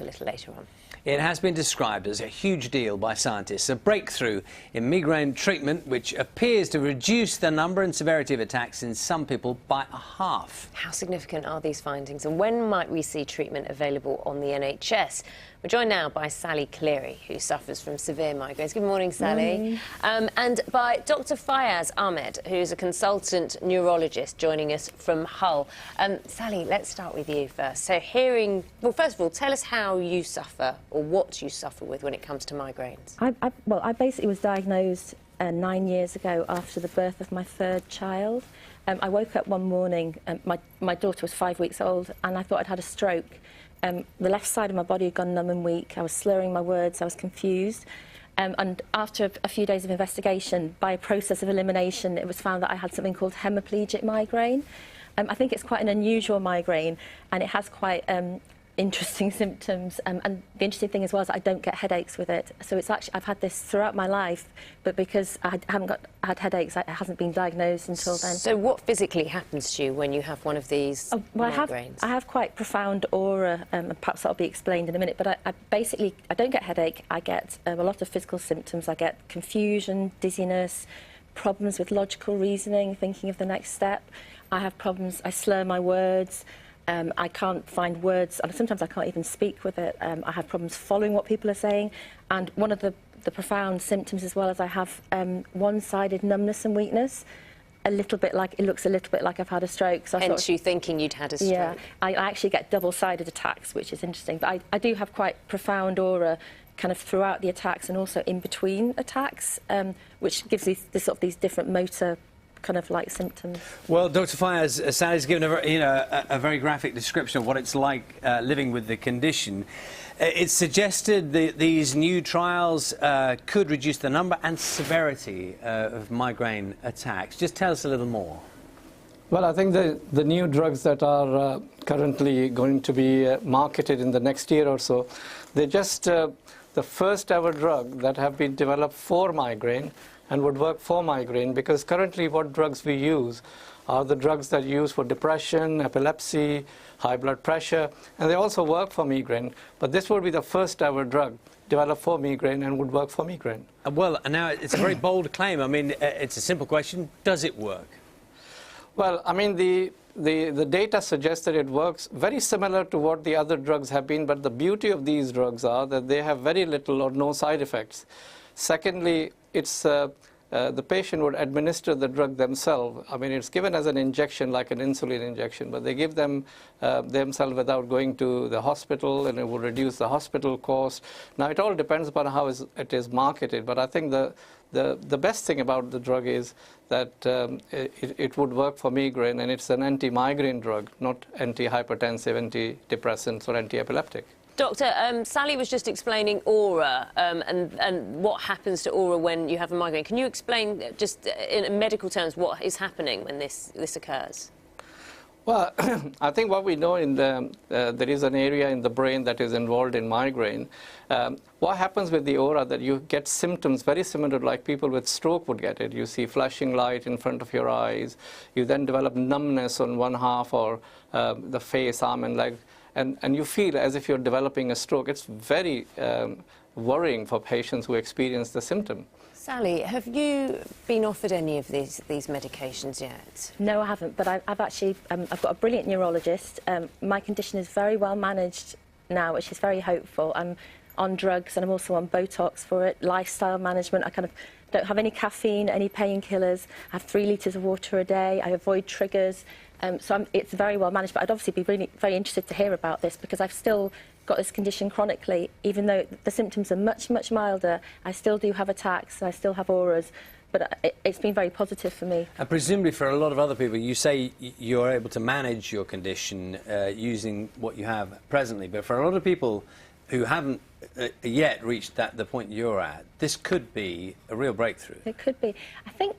A little later on. It has been described as a huge deal by scientists, a breakthrough in migraine treatment which appears to reduce the number and severity of attacks in some people by a half. How significant are these findings, and when might we see treatment available on the NHS? We're joined now by Sally Cleary, who suffers from severe migraines. Good morning, Sally. And by Dr. Fayaz Ahmed, who's a consultant neurologist joining us from Hull. Sally, let's start with you first. So well, first of all, tell us how you suffer or what you suffer with when it comes to migraines. I basically was diagnosed 9 years ago after the birth of my third child. I woke up one morning, my daughter was 5 weeks old, and I thought I'd had a stroke. The left side of my body had gone numb and weak. I was slurring my words, I was confused. And after a few days of investigation, by a process of elimination, it was found that I had something called hemiplegic migraine. I think it's quite an unusual migraine, and it has quite interesting symptoms, and the interesting thing as well is that I don't get headaches with it. So it's actually, I've had this throughout my life, but because I haven't had headaches, it hasn't been diagnosed until then. So what physically happens to you when you have one of these migraines? I have quite profound aura, and perhaps that'll be explained in a minute, but I basically don't get headache. I get a lot of physical symptoms. I get confusion, dizziness, problems with logical reasoning, thinking of the next step. I have problems, I slur my words. I can't find words, and sometimes I can't even speak with it. I have problems following what people are saying, and one of the profound symptoms as well is I have one-sided numbness and weakness. It looks a little bit like I've had a stroke. So hence you thinking you'd had a stroke. Yeah, I actually get double-sided attacks, which is interesting. But I do have quite profound aura kind of throughout the attacks and also in between attacks, which gives these different motor kind of like symptoms. Well, Dr. Fayaz, Sally's given a very graphic description of what it's like living with the condition. It's suggested that these new trials could reduce the number and severity of migraine attacks. Just tell us a little more. Well, I think the new drugs that are currently going to be marketed in the next year or so, they're just the first ever drug that have been developed for migraine and would work for migraine, because currently what drugs we use are the drugs that you use for depression, epilepsy, high blood pressure, and they also work for migraine. But this would be the first ever drug developed for migraine and would work for migraine. Well, now it's a very bold claim. I mean, it's a simple question. Does it work? Well, I mean, the data suggests that it works very similar to what the other drugs have been, but the beauty of these drugs are that they have very little or no side effects. Secondly, it's the patient would administer the drug themselves. I mean, it's given as an injection, like an insulin injection, but they give them themselves without going to the hospital, and it will reduce the hospital cost. Now, it all depends upon how it is marketed, but I think the best thing about the drug is that it would work for migraine, and it's an anti-migraine drug, not anti-hypertensive, antidepressants, or anti-epileptic. Doctor, Sally was just explaining aura and what happens to aura when you have a migraine. Can you explain, just in medical terms, what is happening when this occurs? Well, I think what we know there is an area in the brain that is involved in migraine. What happens with the aura, that you get symptoms very similar to like people with stroke would get it. You see flashing light in front of your eyes. You then develop numbness on one half or the face, arm and leg. And you feel as if you're developing a stroke. It's very worrying for patients who experience the symptom. Sally, have you been offered any of these medications yet? No, I haven't, but I've actually I've got a brilliant neurologist. My condition is very well managed now, which is very hopeful. I'm on drugs and I'm also on Botox for it, lifestyle management. I kind of don't have any caffeine, any painkillers. I have 3 litres of water a day. I avoid triggers. So it's very well managed, but I'd obviously be really very interested to hear about this, because I've still got this condition chronically. Even though the symptoms are much, much milder, I still do have attacks and I still have auras, but it's been very positive for me. And presumably for a lot of other people, you say you're able to manage your condition using what you have presently, but for a lot of people who haven't yet reached the point you're at, this could be a real breakthrough. It could be. I think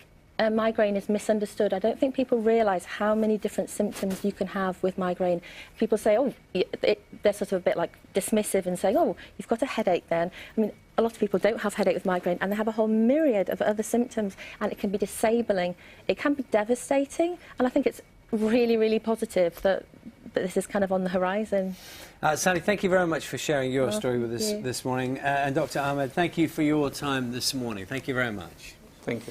migraine is misunderstood. I don't think people realise how many different symptoms you can have with migraine. People say, oh, they're sort of a bit like dismissive and saying, oh, you've got a headache then. I mean, a lot of people don't have headache with migraine, and they have a whole myriad of other symptoms, and it can be disabling. It can be devastating, and I think it's really, really positive that this is kind of on the horizon. Sally, thank you very much for sharing your Well, story with us thank you. this morning. And Dr. Ahmed, thank you for your time this morning. Thank you very much. Thank you.